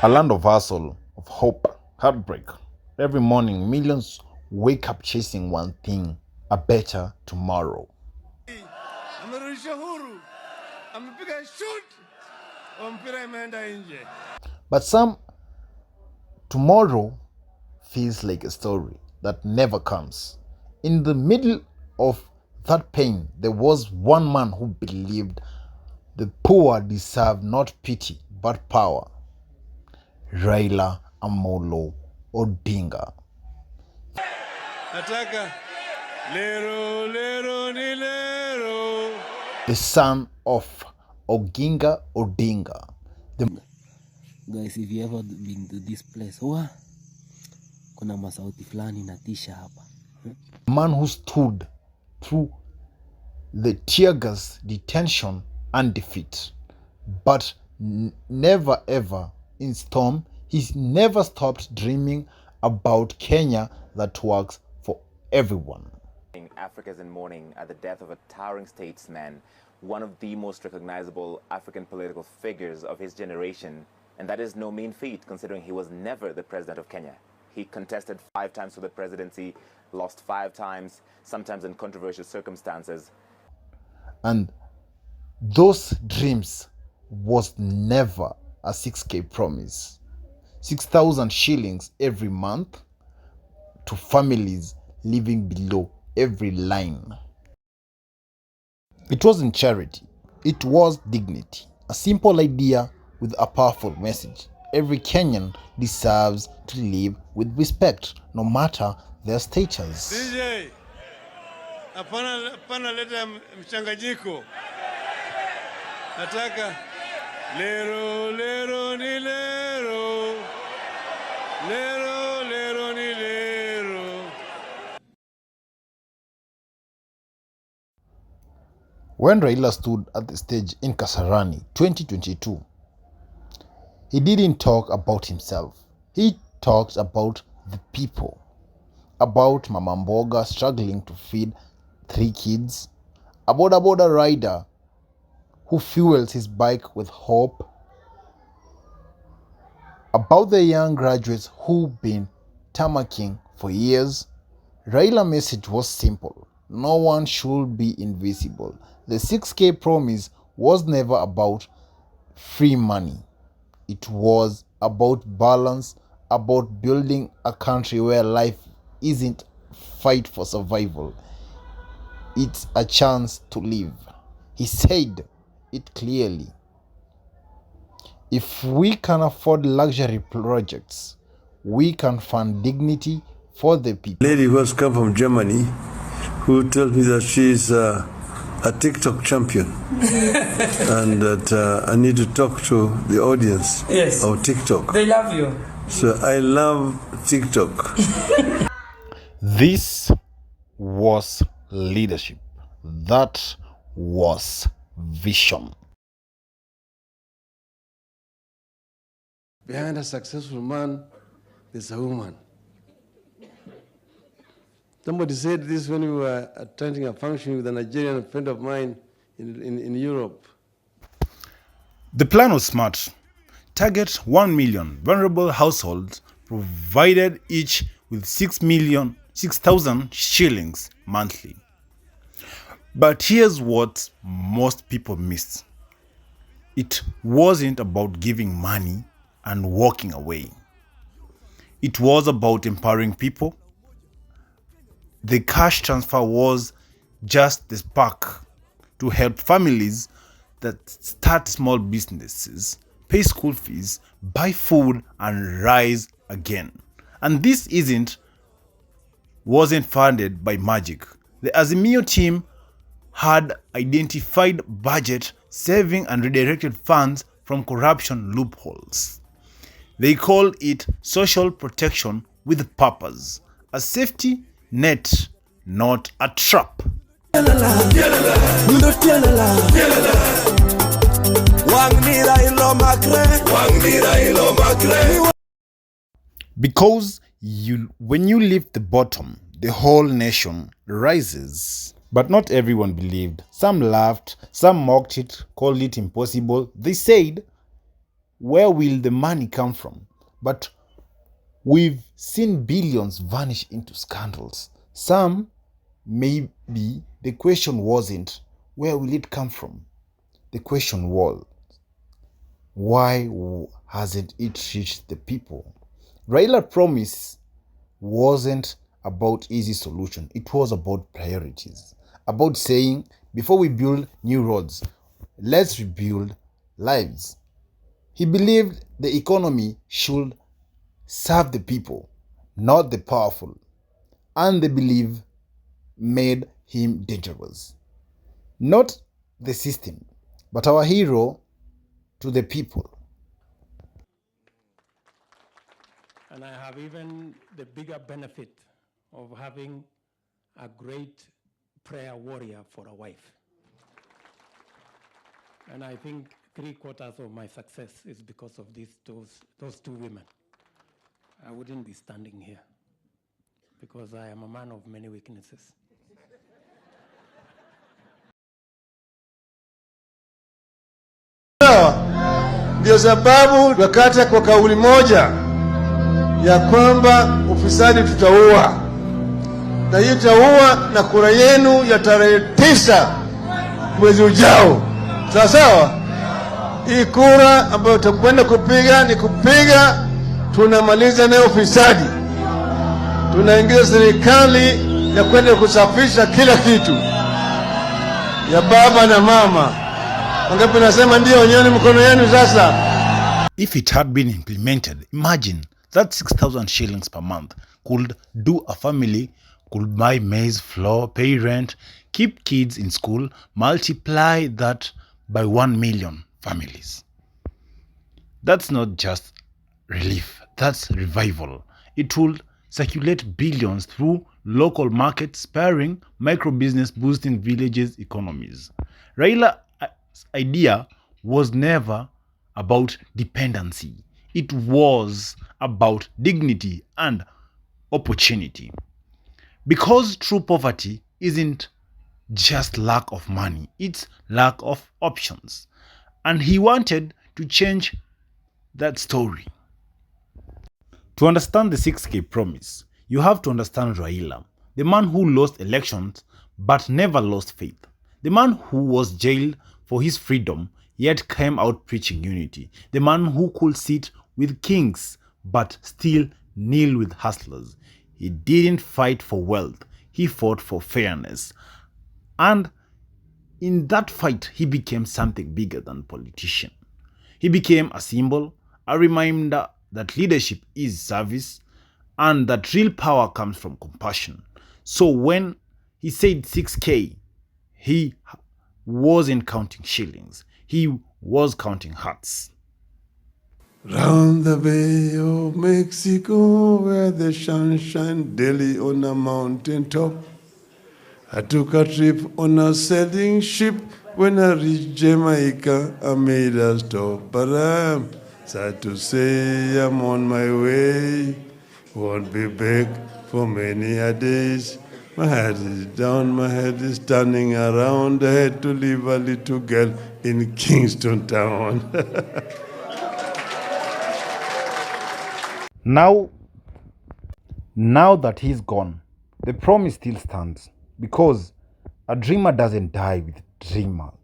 A land of hustle, of hope, heartbreak. Every morning, millions wake up chasing one thing, a better tomorrow. But some tomorrow feels like a story that never comes. In the middle of that pain, there was one man who believed the poor deserve not pity but power. Raila Odinga. The son of Odinga. Guys, if you ever been to this place, kuna masauti fulani natisha hapa. The man who stood through the tear gas, detention and defeat, but never ever in storm, he never stopped dreaming about Kenya that works for everyone. Africa is in mourning at the death of a towering statesman, one of the most recognizable African political figures of his generation, and that is no mean feat considering he was never the president of Kenya. He contested 5 times for the presidency, lost 5 times, sometimes in controversial circumstances. And those dreams was never a 6K promise. 6,000 shillings every month to families living below every line. It wasn't charity, it was dignity. A simple idea with a powerful message. Every Kenyan deserves to live with respect, no matter their status. DJ, hapana leta mchanganyiko. Nataka lero lero ni lero, lero lero ni lero. When Raila stood at the stage in Kasarani 2022, he didn't talk about himself. He talked about the people. About Mama Mboga struggling to feed 3 kids. About a border rider who fuels his bike with hope. About the young graduates who've been tamarking for years. Raila's message was simple. No one should be invisible. The 6K promise was never about free money. It was about balance, about building a country where life isn't a fight for survival. It's a chance to live. He said it clearly. If we can afford luxury projects, we can fund dignity for the people. Lady who has come from Germany, who tells me that she's a TikTok champion and that I need to talk to the audience of TikTok. They love you. So I love TikTok. This was leadership. That was vision. Behind a successful man, there's a woman. Somebody said this when we were attending a function with a Nigerian friend of mine in Europe. The plan was smart. Target 1 million vulnerable households, provided each with 6,000 shillings monthly. But here's what most people missed. It wasn't about giving money and walking away. It was about empowering people. The cash transfer was just the spark to help families that start small businesses, pay school fees, buy food, and rise again. And this wasn't funded by magic. The Azimio team had identified budget, saving, and redirected funds from corruption loopholes. They call it social protection with purpose, a safety net, not a trap. Because when you leave the bottom, the whole nation rises. But not everyone believed. Some laughed, some mocked it, called it impossible. They said, where will the money come from? But we've seen billions vanish into scandals. Some, maybe the question wasn't, where will it come from? The question was, why hasn't it reached the people? Raila's promise wasn't about easy solution. It was about priorities. About saying, before we build new roads, let's rebuild lives. He believed the economy should serve the people, not the powerful. And the belief made him dangerous. Not the system, but our hero to the people. And I have even the bigger benefit of having a great prayer warrior for a wife. And I think 3/4 of my success is because of those two women. I wouldn't be standing here because I am a man of many weaknesses. Ndio sababu tukakata kwa kauli moja ya kwamba ufisadi tutaua, na hii tutaua na kura yenu ya tarehe 9 mwezi ujao. Sawa sawa? Hii kura ambayo tutakwenda kupiga ni kupiga, tunamaliza nayo ufisadi, tunaingiza serikali ya kwenda kusafisha kila kitu ya baba na mama. Wangapi nasema ndio? Nyoni mkono yenu sasa. If it had been implemented, imagine that 6,000 shillings per month could do a family, could buy maize, flour, pay rent, keep kids in school, multiply that by 1 million families. That's not just relief, that's revival. It will circulate billions through local markets, spurring micro-business, boosting villages' economies. Raila's idea was never about dependency. It was about dignity and opportunity. Because true poverty isn't just lack of money, it's lack of options. And he wanted to change that story. To understand the 6K promise, you have to understand Raila, the man who lost elections but never lost faith. The man who was jailed for his freedom yet came out preaching unity. The man who could sit with kings but still kneel with hustlers. He didn't fight for wealth, he fought for fairness. And in that fight, he became something bigger than politician. He became a symbol, a reminder that leadership is service and that real power comes from compassion. So when he said 6K, he wasn't counting shillings. He was counting hearts. Round the Bay of Mexico, where the sun shines daily on a mountain top, I took a trip on a sailing ship. When I reached Jamaica, I made a stop. But I'm sad to say I'm on my way. Won't be back for many a days. My head is down, my head is turning around. I had to leave a little girl in Kingston town. Now that he's gone, the promise still stands because a dreamer doesn't die with dreamers.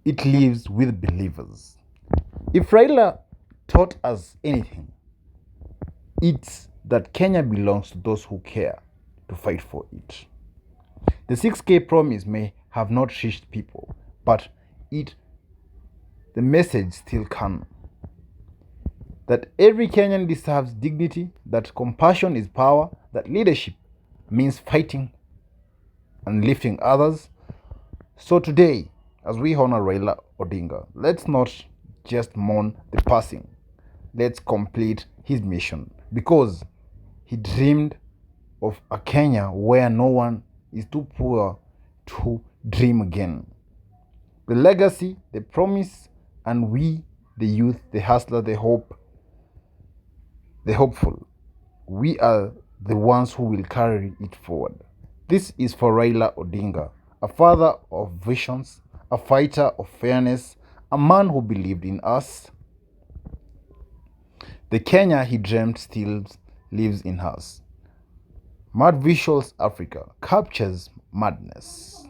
It lives with believers. If Raila taught us anything, it's that Kenya belongs to those who care to fight for it. The 6K promise may have not reached people, but the message still can. That every Kenyan deserves dignity, that compassion is power, that leadership means fighting and lifting others. So today, as we honor Raila Odinga, let's not just mourn the passing. Let's complete his mission, because he dreamed of a Kenya where no one is too poor to dream again. The legacy, the promise, and we, the youth, the hustler, the hope, the hopeful, we are the ones who will carry it forward. This is for Raila Odinga, a father of visions, a fighter of fairness, a man who believed in us. The Kenya he dreamt still lives in us. Mad Visuals Africa captures madness.